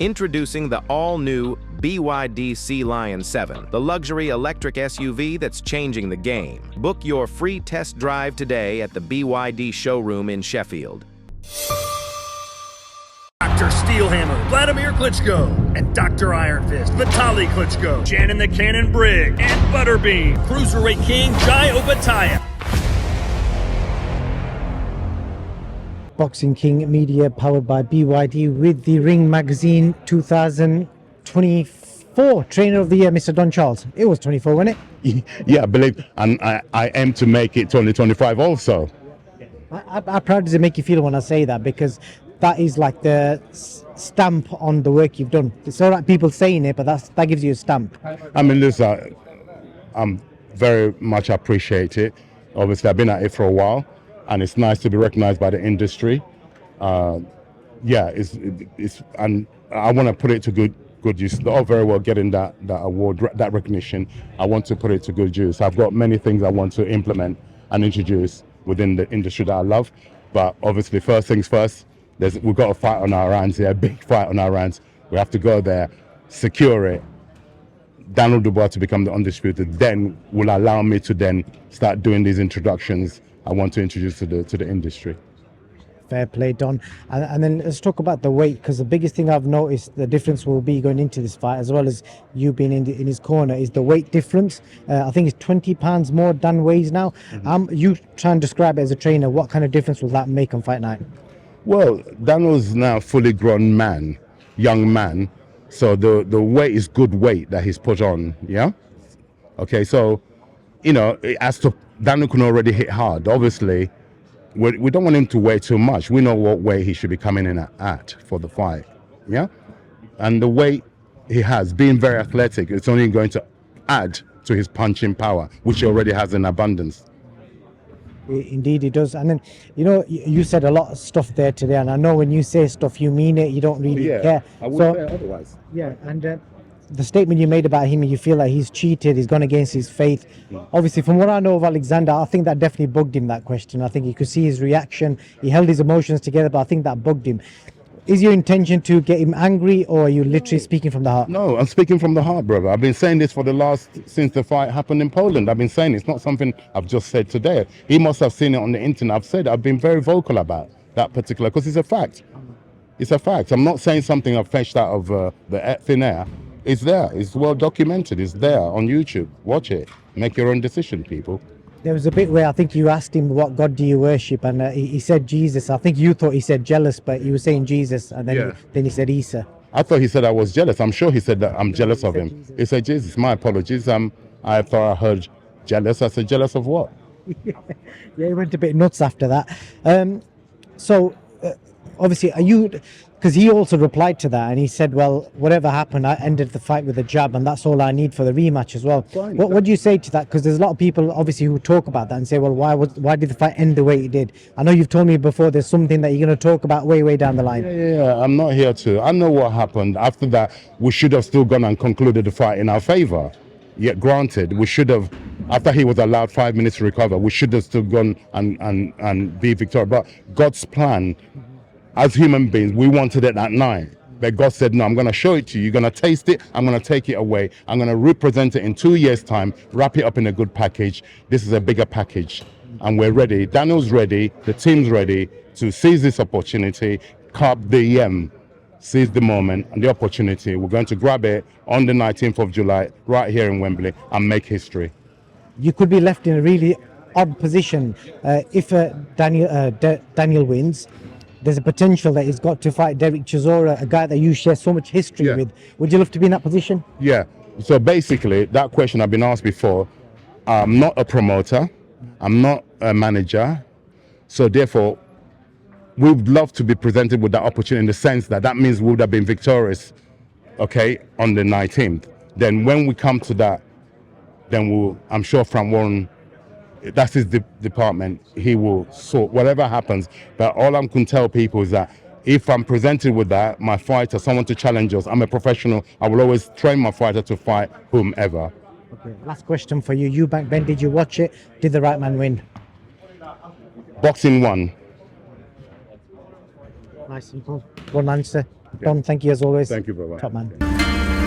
Introducing the all-new BYD Sea Lion 7, the luxury electric SUV that's changing the game. Book your free test drive today at the BYD showroom in Sheffield. Dr. Steelhammer, Vladimir Klitschko, and Dr. Iron Fist, Vitaly Klitschko, Shannon the Cannon Brigg, and Butterbean, Cruiserweight King Jai Opetaia. Boxing King Media powered by BYD with the Ring Magazine 2024 Trainer of the Year, Mr. Don Charles. It was 24, wasn't it? Yeah, I believe, and I aim to make it 2025 also. How proud does it make you feel when I say that? Because that is like the stamp on the work you've done. It's all right people saying it, but that gives you a stamp. I mean, listen, I'm very much appreciate it. Obviously, I've been at it for a while, and it's nice to be recognized by the industry. Yeah, it's and I want to put it to good use. Not very well getting that award, that recognition. I want to put it to good use. I've got many things I want to implement and introduce within the industry that I love. But obviously, first things first, we've got a fight on our hands here, a big fight on our hands. We have to go there, secure it. Daniel Dubois to become the undisputed, then will allow me to then start doing these introductions I want to introduce to the industry. Fair play, Don. And then let's talk about the weight, because the biggest thing I've noticed the difference will be going into this fight, as well as you being in his corner, is the weight difference. I think it's 20 pounds more Dan weighs now. You try and describe it as a trainer. What kind of difference will that make on fight night? Well, Daniel's now a fully grown man, young man. So the weight is good weight that he's put on, yeah? Okay, so, you know, as to Daniel can already hit hard. Obviously, we don't want him to weigh too much. We know what weight he should be coming in at for the fight, yeah? And the weight he has, being very athletic, it's only going to add to his punching power, which he already has in abundance. Indeed it does. And then, you know, you said a lot of stuff there today, and I know when you say stuff you mean it, you don't really care. I wouldn't say otherwise. Yeah, and the statement you made about him, you feel like he's cheated, he's gone against his faith. Obviously, from what I know of Alexander, I think that definitely bugged him, that question. I think you could see his reaction. He held his emotions together, but I think that bugged him. Is your intention to get him angry, or are you literally speaking from the heart? No, I'm speaking from the heart, brother. I've been saying this since the fight happened in Poland. I've been saying it's not something I've just said today. He must have seen it on the internet. I've been very vocal about that particular, because it's a fact. It's a fact. I'm not saying something I've fetched out of the thin air. It's there. It's well documented. It's there on YouTube. Watch it. Make your own decision, people. There was a bit where I think you asked him, what God do you worship? And he said Jesus. I think you thought he said jealous, but he was saying Jesus. And then, then he said Isa. I thought he said I was jealous. I'm sure he said that I'm jealous of him. Jesus. He said Jesus. My apologies. I thought I heard jealous. I said jealous of what? Yeah, he went a bit nuts after that. So obviously, are you... Because he also replied to that and he said, well, whatever happened, I ended the fight with a jab, and that's all I need for the rematch as well. What do you say to that? Because there's a lot of people obviously who talk about that and say, well, why did the fight end the way it did? I know you've told me before there's something that you're going to talk about way down the line. Yeah, I'm not here to. I know what happened. After that, we should have still gone and concluded the fight in our favor. Yet granted, we should have, after he was allowed 5 minutes to recover, we should have still gone and be victorious. But God's plan, as human beings, we wanted it that night. But God said, no, I'm going to show it to you. You're going to taste it. I'm going to take it away. I'm going to represent it in 2 years' time, wrap it up in a good package. This is a bigger package. And we're ready. Daniel's ready. The team's ready to seize this opportunity, seize the moment and the opportunity. We're going to grab it on the 19th of July, right here in Wembley, and make history. You could be left in a really odd position if Daniel wins. There's a potential that he's got to fight Derek Chisora, a guy that you share so much history with. Would you love to be in that position? Yeah. So basically, that question I've been asked before. I'm not a promoter. I'm not a manager. So therefore, we would love to be presented with that opportunity in the sense that means we would have been victorious, okay, on the 19th. Then when we come to that, then I'm sure Frank Warren, that's his department, he will sort whatever happens. But all I can tell people is that if I'm presented with that, my fighter, someone to challenge us, I'm a professional, I will always train my fighter to fight whomever. Okay, last question for you. Eubank Ben, did you watch it? Did the right man win? Boxing won. Nice, simple. One answer. Don, thank you as always. Thank you very much. Top man.